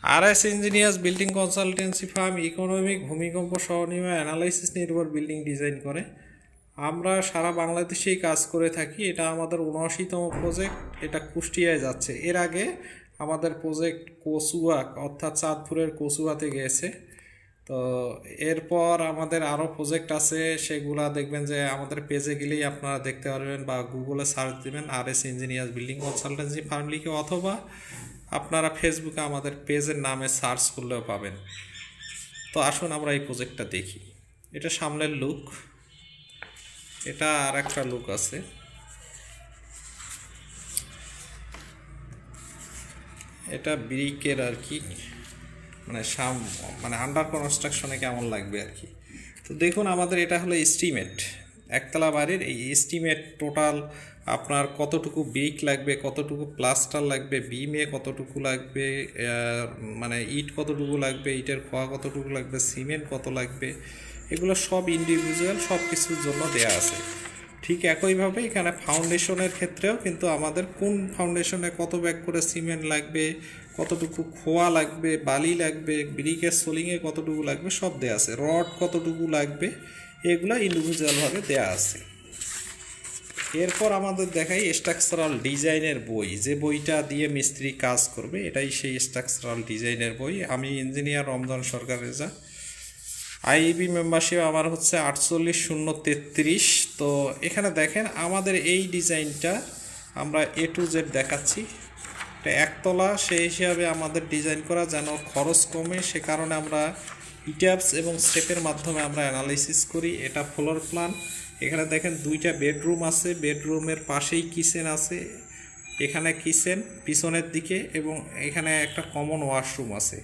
RS engineers building consultancy firm economic, ভূমিকম্প সহনীয় analysis নির্ভর বিল্ডিং ডিজাইন করে। আমরা সারা বাংলাদেশেই কাজ করে থাকি। এটা আমাদের ৭৯তম প্রজেক্ট, এটা কুষ্টিয়ায় যাচ্ছে। এর আগে আমাদের প্রজেক্ট কচুয়া অর্থাৎ চাঁদপুরের কচুয়াতে গিয়েছে। তো এরপর আমাদের আরও প্রজেক্ট আছে, সেগুলা দেখবেন যে আমাদের পেজে গেলেই আপনারা দেখতে পারবেন, বা গুগলে সার্চ দেবেন RS engineers building consultancy firm লিখে, অথবা আপনারা ফেসবুকে আমাদের পেজের নামে সার্চ করলেও পাবেন। তো আসুন আমরা এই প্রজেক্টটা দেখি। এটা সামনের লুক, এটা আর একটা লুক আছে। এটা ব্রিকের আর কি, মানে আন্ডার কনস্ট্রাকশনে কেমন লাগবে আর কি। তো দেখুন, আমাদের এটা হলো এস্টিমেট, একতলা বাড়ির এই এস্টিমেট টোটাল আপনার কতটুকু ব্রিক লাগবে, কতটুকু প্লাস্টার লাগবে, বিমে কতটুকু লাগবে, মানে ইট কতটুকু লাগবে, ইটের খোয়া কতটুকু লাগবে, সিমেন্ট কত লাগবে, এগুলো সব ইন্ডিভিজুয়াল সব কিছুর জন্য দেয়া আছে। ঠিক একইভাবে এখানে ফাউন্ডেশনের ক্ষেত্রেও কিন্তু আমাদের কোন ফাউন্ডেশনে কত ব্যাগ করে সিমেন্ট লাগবে, কতটুকু খোয়া লাগবে, বালি লাগবে, ব্রিকের সোলিংয়ে কতটুকু লাগবে সব দেয়া আছে। রড কতটুকু লাগবে এগুলো ইন্ডিভিজুয়ালভাবে দেয়া আছে। এরপর আমাদের দেখাই স্ট্রাকচারাল ডিজাইনের বই, যে বইটা দিয়ে মিস্ত্রি কাজ করবে, এটাই সেই স্ট্রাকচারাল ডিজাইনের বই। আমি ইঞ্জিনিয়ার রমজান সরকার রেজা। আইবি মেম্বারশিপ আমার হচ্ছে ৪৮০33। তো এখানে দেখেন আমাদের এই ডিজাইনটা আমরা A to Z দেখাচ্ছি। এটা একতলা, সেই হিসাবে আমাদের ডিজাইন করা যেন খরচ কমে, সে কারণে আমরা ইট্যাপস এবং স্টেপের মাধ্যমে আমরা অ্যানালাইসিস করি। এটা ফ্লোর প্ল্যান। এখানে দেখেন 2টা বেডরুম আছে, বেডরুমের পাশেই কিচেন আছে। এখানে কিচেন পিছনের দিকে, এবং এখানে একটা কমন ওয়াশরুম আছে।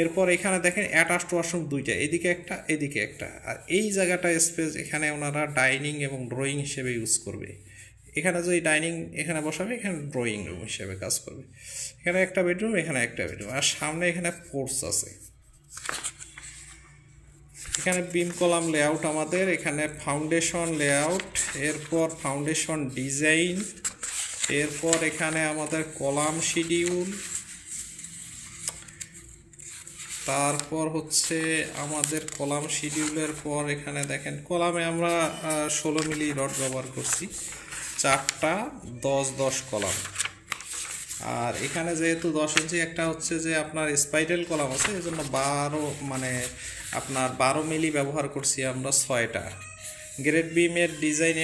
এরপর এখানে দেখেন অ্যাটাচড ওয়াশরুম 2টা, এদিকে একটা এদিকে একটা। আর এই জায়গাটা স্পেস এখানে ওনারা ডাইনিং এবং ড্রয়িং হিসেবে ইউজ করবে। এখানে যদি ডাইনিং এখানে বসাবে, এখানে ড্রয়িং রুম হিসেবে কাজ করবে। এখানে একটা বেডরুম, এখানে একটা বেডরুম, আর সামনে এখানে পোর্চ আছে। এখানে বিম কলাম লেআউট আমাদের, এখানে ফাউন্ডেশন লেআউট, এরপর ফাউন্ডেশন ডিজাইন, এরপর এখানে আমাদের কলাম শিডিউল, তারপর হচ্ছে আমাদের কলাম শিডিউলের পর এখানে দেখেন কলামে আমরা 16 মিলি রড ব্যবহার করছি, 4টা 10-10 কলাম। আর এখানে যেহেতু 10 ইঞ্চি একটা হচ্ছে যে আপনার স্পাইরাল কলাম আছে, এই জন্য 12 মিলি ব্যবহার করছি আমরা 6টা। গ্রেড বিমের ডিজাইন,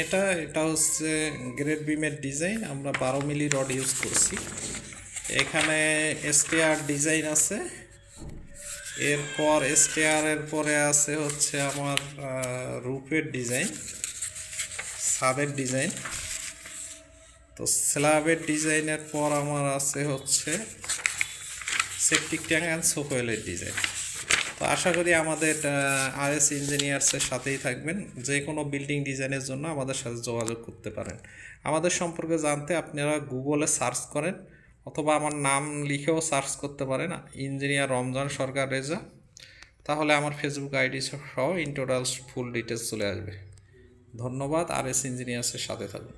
এটা হচ্ছে গ্রেড বিমের ডিজাইন, আমরা 12 মিলি রড ইউজ করছি। এখানে স্টেয়ার ডিজাইন আছে। এরপর স্টেয়ারের পরে আছে হচ্ছে আমার রুফের ডিজাইন, ছাদের ডিজাইন। তো স্ল্যাবের ডিজাইনের পর আমার আছে হচ্ছে সেপটিক ট্যাঙ্ক অ্যান্ড সোকওয়েলের ডিজাইন। তো আশা করি আমাদের RS ইঞ্জিনিয়ার্সের সাথেই থাকবেন। যে কোনো বিল্ডিং ডিজাইনের জন্য আমাদের সাথে যোগাযোগ করতে পারেন। আমাদের সম্পর্কে জানতে আপনারা গুগলে সার্চ করেন, অথবা আমার নাম লিখেও সার্চ করতে পারেন, ইঞ্জিনিয়ার রমজান সরকার রেজা। তাহলে আমার ফেসবুক আইডি সহ ইন টোটাল ফুল ডিটেলস চলে আসবে। ধন্যবাদ। RS ইঞ্জিনিয়ার্সের সাথে থাকুন।